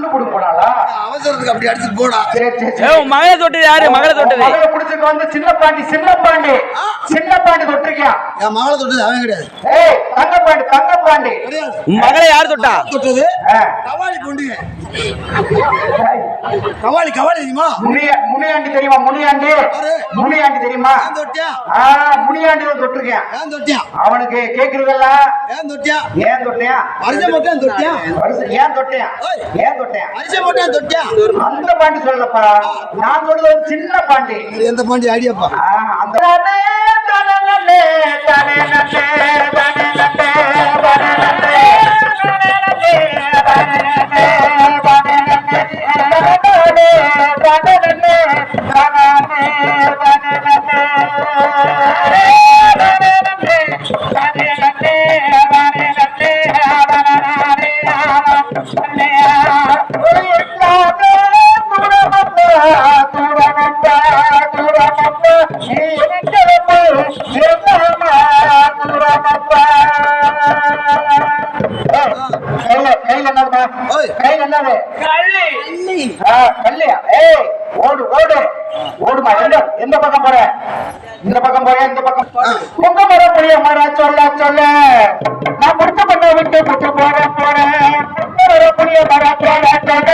புல்லு புடு போனாளா? அவசரத்துக்கு அப்படி அடிச்சுட்டு போடா. சரி சரி சரி. மகளை தொட்டது யாரு? மகளை தொட்டது மகளை புடிச்சுட்டு வந்து சின்ன பாண்டி தொட்டிருக்கியா? என் மகளை தொட்டது அவன் கிடையாது. ஏய் தங்க பாண்டி மகளை யார் தொட்டா? தொட்டது கவாலி பொண்டுங்க. கவாலி தெரியுமா? முனியாண்டி தெரியுமா? முனியாண்டி தெரியுமா? முனியாண்டி தொட்டிருக்கேன். ஏன் தொட்டியா? அவனுக்கு கேக்குறதெல்லாம் ஏன் தொட்டியா? ஏன் தொட்டியா? அரிசி மட்டும் தொட்டியா? ஏன் தொட்டியா? அரிசி மட்டும் தொட்டியா? அந்த பாண்டி சொல்லப்பா, நான் சொல்றது சின்ன பாண்டி. எந்த பாண்டி ஐடியாப்பா? அந்த ஓடுமா? எந்த பக்கம் போற? இந்த பக்கம் போற, இந்த பக்கம் உங்க மர புளிய மர சொல்ல நான் முடிச்ச பண்ண விட்டு புட்டு போறேன் புளிய மர போற சொல்ல